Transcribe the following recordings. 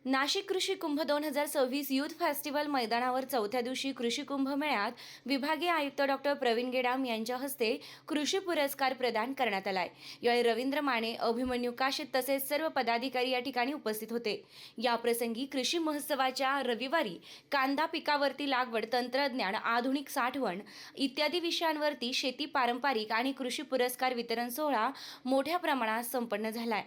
नाशिक कृषी Kumbh 2026 youth festival मैदानावर चौथ्या दिवशी कृषी कुंभ मेळ्यात विभागीय आयुक्त डॉक्टर प्रवीण गेडाम यांच्या हस्ते कृषी पुरस्कार प्रदान करण्यात आलाय। यावेळी रवींद्र माने, अभिमन्यू काशीद तसेच सर्व पदाधिकारी या ठिकाणी उपस्थित होते। या प्रसंगी कृषी महोत्सवाच्या रविवारी कांदा पिकावरती लागवड, तंत्रज्ञान, आधुनिक साठवण इत्यादी विषयांवरती शेती, पारंपरिक आणि कृषी पुरस्कार वितरण सोहळा मोठ्या प्रमाणात संपन्न झालाय।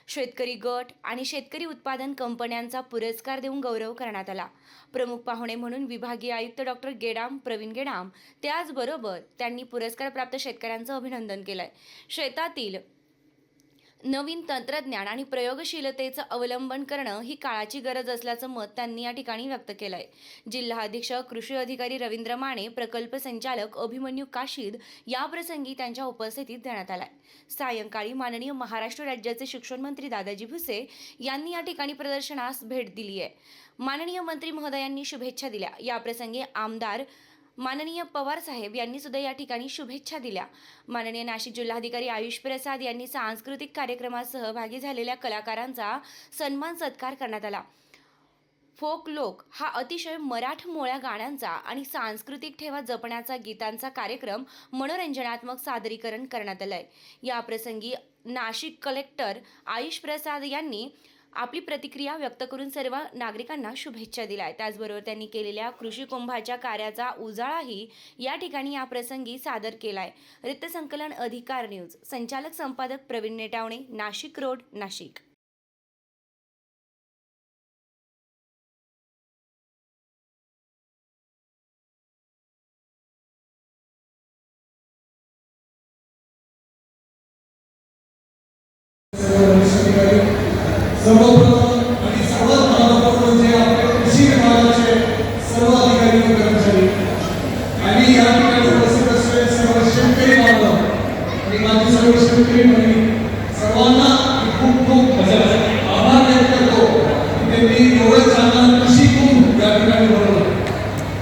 शेतकरी गट आणि शेतकरी उत्पादन कंपन्यांचा पुरस्कार देऊन गौरव करण्यात आला। प्रमुख पाहुणे म्हणून विभागीय आयुक्त डॉक्टर प्रवीण गेडाम, त्याचबरोबर त्यांनी पुरस्कार प्राप्त शेतकऱ्यांचं अभिनंदन केलंय। शेतातील नवीन तंत्रज्ञान आणि प्रयोगशीलतेचं अवलंबन करणं ही काळाची गरज असल्याचं मत त्यांनी या ठिकाणी व्यक्त केलंय। जिल्हा अधीक्षक कृषी अधिकारी रवींद्र माने, प्रकल्प संचालक अभिमन्यू काशीद या प्रसंगी त्यांच्या उपस्थितीत देण्यात आलाय। सायंकाळी माननीय महाराष्ट्र राज्याचे शिक्षण मंत्री दादाजी भुसे यांनी या ठिकाणी प्रदर्शनास भेट दिली आहे। माननीय मंत्री महोदयांनी शुभेच्छा दिल्या। या प्रसंगी आमदार माननीय पवार साहेब यांनी सुद्धा या ठिकाणी शुभेच्छा दिल्या। माननीय नाशिक जिल्हाधिकारी आयुष प्रसाद यांनी सांस्कृतिक कार्यक्रमात सहभागी झालेल्या कलाकारांचा सन्मान सत्कार करण्यात आला। फोक लोक हा अतिशय मराठमोळ्या गाण्यांचा आणि सांस्कृतिक ठेवा जपण्याचा गीतांचा कार्यक्रम मनोरंजनात्मक सादरीकरण करण्यात आलंय। या प्रसंगी नाशिक कलेक्टर आयुष प्रसाद यांनी आपली प्रतिक्रिया व्यक्त करून सर्व नागरिकांना शुभेच्छा दिल्या। त्याचबरोबर त्यांनी केलेल्या कृषी कुंभाच्या कार्याचा उजाळाही या ठिकाणी या प्रसंगी सादर केलाय। वृत्तसंकलन अधिकार न्यूज, संचालक संपादक प्रवीण नेटावणे, नाशिक रोड, नाशिक। सर्वप्रथम आणि सर्वात महत्त्वाचं म्हणजे आपल्या कृषी विभागाचे सर्व अधिकारी व कर्मचारी आणि या ठिकाणी उपस्थित असलेले सर्व शेतकरी बांधव आणि माझे सर्व शेतकरी बंधू सर्वांना खूप खूप आभार व्यक्त करतो की त्यांनी एवढं छान कृषी कुंभ या ठिकाणी बनवलं।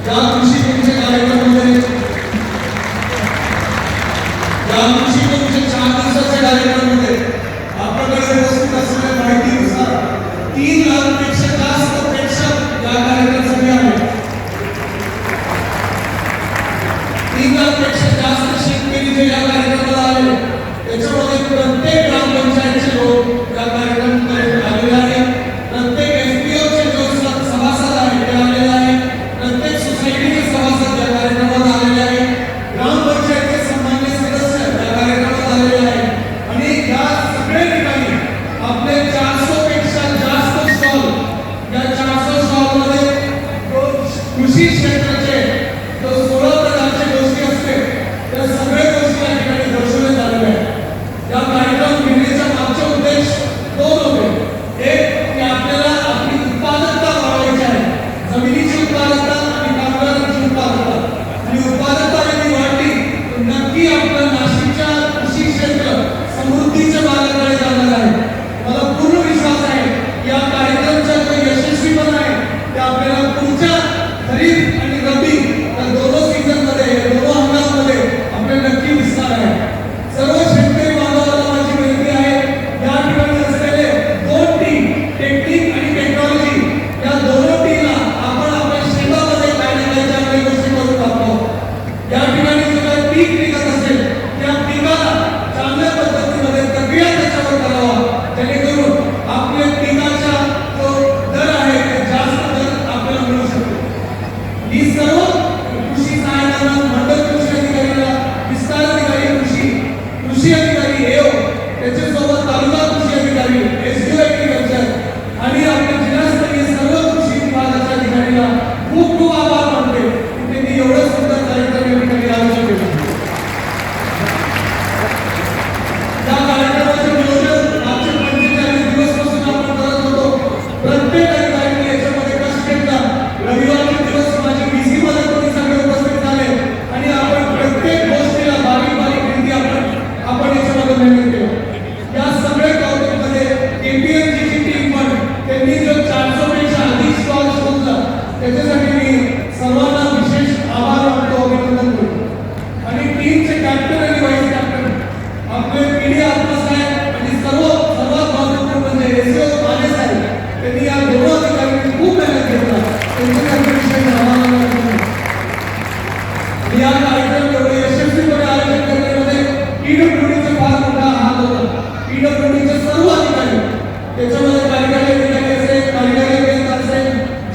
या कृषी कुंभच्या कार्यक्रमामध्ये या कृषी कुंभच्या 4 दिवसाच्या कार्यक्रमामध्ये आपल्याकडे उपस्थित असलेल्या माहितीनुसार 3 लाखापेक्षा जास्त प्रेक्षक या कार्यक्रमासाठी आले। 3 लाखापेक्षा जास्त शेतकरी जे या कार्यक्रमाला आले त्याच्यामध्ये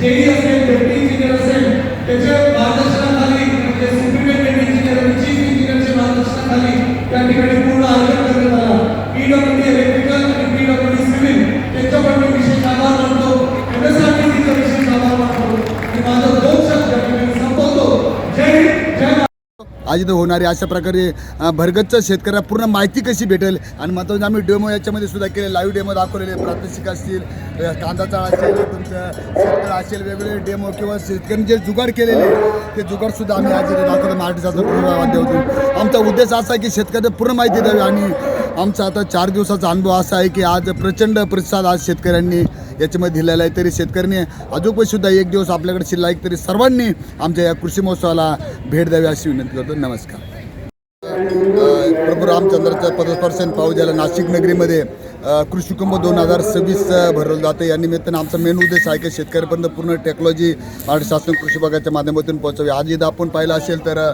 जेई असेल, डेप्टी इंजिनियर असेल, त्याच्या मार्गदर्शनाखाली म्हणजे सुप्रिटेंडेंट इंजिनियर आणि चीफ इंजिनियरच्या मार्गदर्शनाखाली त्या ठिकाणी पूर्ण आयोजन करण्यात आला. पीडब्ल्यूडी इलेक्ट्रिकल आणि पीडब्ल्यूडी सिव्हिल त्यांचा पण मी विशेष आभार मानतो. MSRTCचा विशेष आभार मानतो. आणि माझा 2 शब्द या ठिकाणी संपवतो. जय हिंद, जय आज इथं होणारी अशा प्रकारे भरगतच्या शेतकऱ्याला पूर्ण माहिती कशी भेटेल आणि महत्त्वाचं आम्ही डेमो याच्यामध्ये सुद्धा केले, लाईव्ह डेमो दाखवलेले, प्रात्यक्षिक असतील, कांदा चाळ असेल, तुमचं शेतकरी असेल, वेगवेगळे डेमो किंवा शेतकऱ्यांनी जे जुगाड केलेले ते जुगाडसुद्धा आम्ही आज इथे दाखवतो महाराष्ट्राचा पूर्ण माध्यमातून. आमचा उद्देश असा आहे की शेतकऱ्यांना पूर्ण माहिती द्यावी आणि आमचा आता 4 दिवसाचा अनुभव असा आहे की आज प्रचंड प्रतिसाद आज शेतकऱ्यांनी याच्यामध्ये दिलेला आहे. तरी शेतकऱ्यांनी अजून सुद्धा 1 दिवस आपल्याकडे शिल्लक तरी सर्वांनी आमच्या या कृषी महोत्सवाला भेट द्यावी अशी विनंती करतो. नमस्कार. प्रभू रामचंद्राचं पदस्पर्शन पाऊस झाला. नाशिक नगरीमध्ये कृषी कुंभ 2026 भरवलं जातं. या निमित्तानं आमचा मेन उद्देश आहे की शेतकऱ्यापर्यंत पूर्ण टेक्नॉलॉजी महाराष्ट्र शासन कृषी विभागाच्या माध्यमातून पोहोचवी. आज इथं आपण पाहिलं असेल तर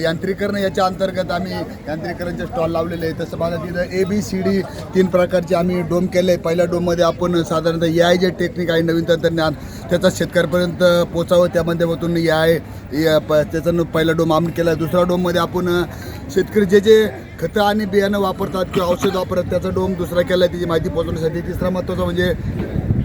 यांत्रिकरण याच्या अंतर्गत आम्ही यांत्रिकरणचे स्टॉल लावलेले आहे. तसं माझं तिथं ABCD 3 प्रकारचे आम्ही डोम केले आहे. पहिल्या डोममध्ये आपण साधारणतः AI जे टेक्निक आहे, नवीन तंत्रज्ञान त्याचा शेतकऱ्यापर्यंत पोचावं त्या माध्यमातून AI त्याचा पहिला डोम आम्ही केला. दुसऱ्या डोममध्ये आपण शेतकरी जे खतं आणि बियाणं वापरतात किंवा औषध वापरतात त्याचा डोम दुसरा केला आहे त्याची माहिती पोहोचवण्यासाठी. तिसरा महत्त्वाचा म्हणजे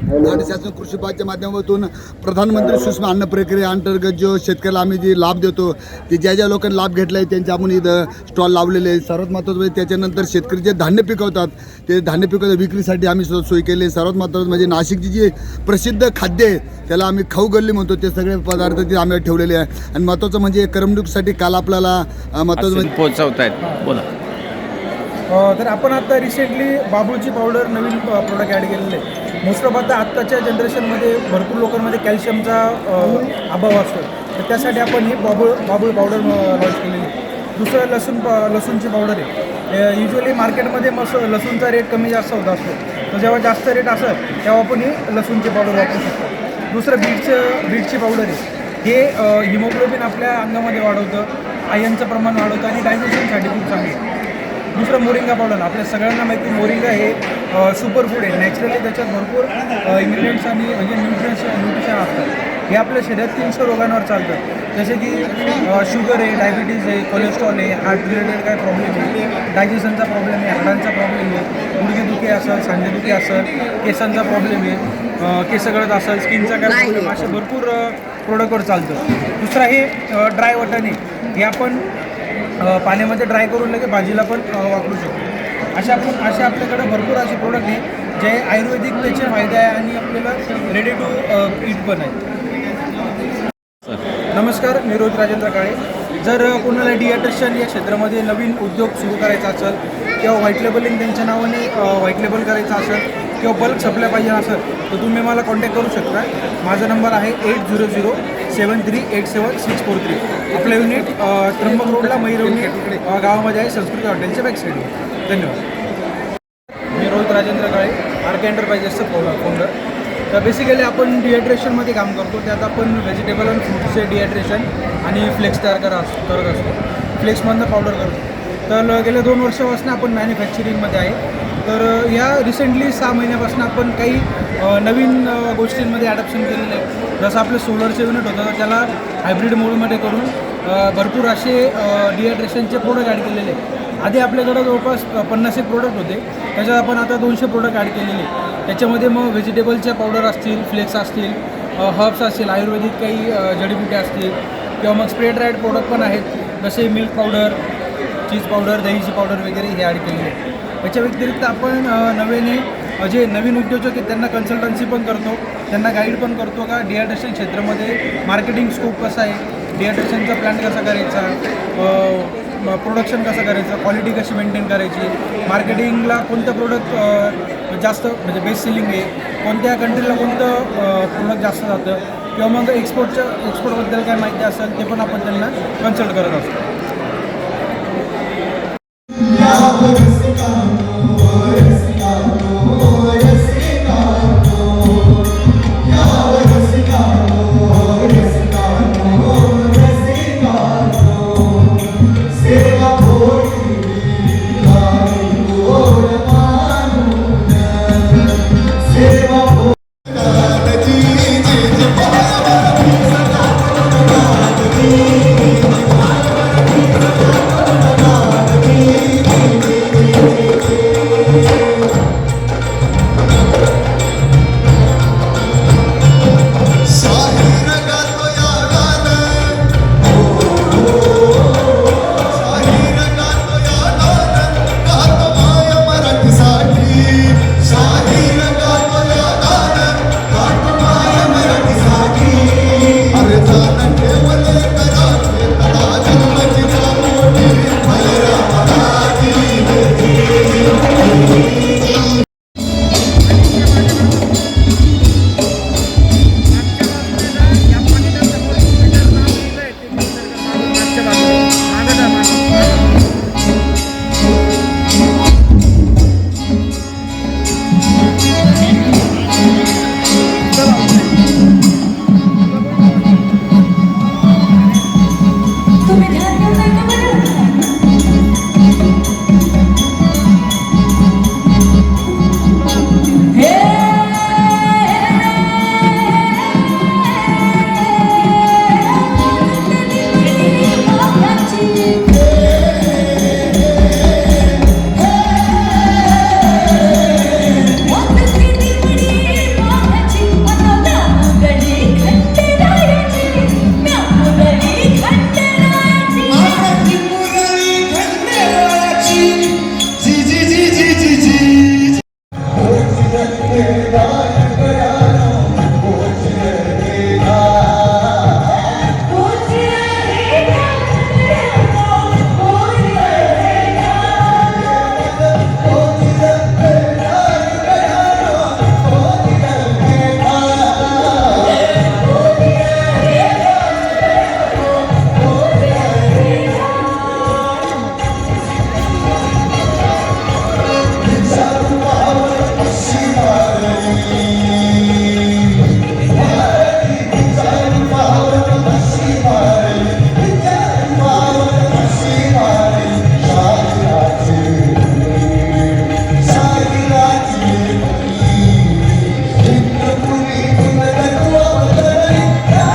महाराष्ट्र शासन कृषी विभागाच्या माध्यमातून प्रधानमंत्री सूक्ष्म अन्न प्रक्रिया अंतर्गत जो शेतकऱ्याला आम्ही जे लाभ देतो ते ज्या लोकांनी लाभ घेतला आहे त्यांचे आपण इथं स्टॉल लावलेले आहे. सर्वात महत्त्वाचं म्हणजे त्याच्यानंतर शेतकरी जे धान्य पिकवतात ते धान्य पिकवतात विक्रीसाठी आम्ही सोय केली आहे. सर्वात महत्त्वाचं म्हणजे नाशिकची जी प्रसिद्ध खाद्य आहे त्याला आम्ही खाऊ गल्ली म्हणतो ते सगळे पदार्थ ते आम्ही ठेवलेले आहे. आणि महत्त्वाचं म्हणजे करमणुकीसाठी काल आपल्याला महत्त्वाचं म्हणजे पोहोचवत आहेत. बोला. तर आपण आता रिसेंटली बाबूळची पावडर नवीन प्रोडक्ट ॲड केलेले आहे. मोस्ट ऑफ आता आत्ताच्या जनरेशनमध्ये भरपूर लोकांमध्ये कॅल्शियमचा अभाव असतो, तर त्यासाठी आपण ही बाबूळ पावडर लॉन्च केलेली आहे. दुसरं लसूणची पावडर आहे. युजली मार्केटमध्ये लसूणचा रेट कमी जास्त होत असतो, तर जेव्हा जास्त रेट असेल तेव्हा आपण ही लसूणची पावडर वापरू शकतो. दुसरं बीटची पावडर आहे. हे हिमोग्लोबिन आपल्या अंगामध्ये वाढवतं, आयर्नचं प्रमाण वाढवतं आणि डायजेशनसाठी खूप चांगलं आहे. दुसरं मोरिंगा पावडर. आपल्या सगळ्यांना माहिती मोरिंगा हे सुपर फूड आहे. नॅचरली त्याच्यात भरपूर इन्ग्रेडियंट्स आणि म्हणजे न्यूट्रिशन असतात. हे आपल्या शरीरात 300 रोगांवर चालतात, जसे की शुगर आहे, डायबिटीज आहे, कोलेस्ट्रॉल आहे, हार्ट रिलेटेड काय प्रॉब्लेम आहे, डायजेशनचा प्रॉब्लेम आहे, हाडांचा प्रॉब्लेम आहे, गुडघेदुखी असेल, सांधेदुखी असेल, केसांचा प्रॉब्लेम आहे, केस गळत असेल, स्किनचा काय प्रॉब्लेम, असे भरपूर प्रोडक्टवर चालतं. दुसरा हे ड्राय वाटाणे. हे आपण पाण्यामध्ये ड्राय करून लगेच भाजीला पण वापरू शकतो. अशा आपल्याकडे भरपूर असे प्रोडक्ट आहे जे आयुर्वेदिक त्याचे फायदे आहे आणि आपल्याला रेडी टू ईट पण आहे. नमस्कार, मी रोहित राजेंद्र काळे. जर कोणाला डिएट्रिशियन या क्षेत्रामध्ये नवीन उद्योग सुरू करायचा असेल किंवा व्हाईट लेबलिंग त्यांच्या नावाने व्हाईट लेबल करायचं असेल किंवा बल्क सप्लाय पाहिजे असेल तर तुम्ही मला कॉन्टॅक्ट करू शकता. माझा नंबर आहे 8007387643. आपलं युनिट त्र्यंबक रोडला मैरवणी गावामध्ये आहे, संस्कृती हॉटेलच्या बॅक साईडला. धन्यवाद. मी रोहित राजेंद्र काळे, आरके एंटरप्राइजेसचं फाउंडर. तर बेसिकली आपण डिहायड्रेशनमध्ये काम करतो. त्यात आपण व्हेजिटेबल आणि फ्रूट्सचे डिहायड्रेशन आणि फ्लेक्स तयार करत असतो. फ्लेक्समधनं पावडर करतो. तर गेल्या 2 वर्षापासून आपण मॅन्युफॅक्चरिंगमध्ये आहे. तर या रिसेंटली 6 महिन्यापासून आपण काही नवीन गोष्टींमध्ये ॲडॉप्शन केलेलं आहे. जसं आपलं सोलरचं युनिट होतं तर त्याला हायब्रिड मोडमध्ये करून भरपूर असे डिहायड्रेशनचे प्रोडक्ट ॲड केलेले आहे. आधी आपल्याकडं जवळपास 50 प्रोडक्ट होते, त्याच्यात आपण आता 200 प्रोडक्ट ॲड केलेले. त्याच्यामध्ये मग व्हेजिटेबलच्या पावडर असतील, फ्लेक्स असतील, हर्ब्स असतील, आयुर्वेदिक काही जडीबुट्या असतील किंवा मग स्प्रे ड्राईड प्रोडक्ट पण आहेत, जसे मिल्क पावडर, चीज पावडर, दहीची पावडर वगैरे हे ॲड केलेले आहे. याच्या व्यतिरिक्त आपण नव्याने जे नवीन उद्योजक आहेत त्यांना कन्सल्टन्सी पण करतो, त्यांना गाईड पण करतो का डिहायड्रेशन क्षेत्रामध्ये मार्केटिंग स्कोप कसा आहे, डिहायड्रेशनचा प्लॅन कसा करायचा, प्रोडक्शन कसं करायचं, क्वालिटी कशी मेंटेन करायची, मार्केटिंगला कोणतं प्रोडक्ट जास्त म्हणजे बेस्ट सेलिंग आहे, कोणत्या कंट्रीला कोणतं प्रोडक्ट जास्त जातं किंवा मग एक्सपोर्टबद्दल काय माहिती असेल ते पण आपण त्यांना कन्सल्ट करत असतो.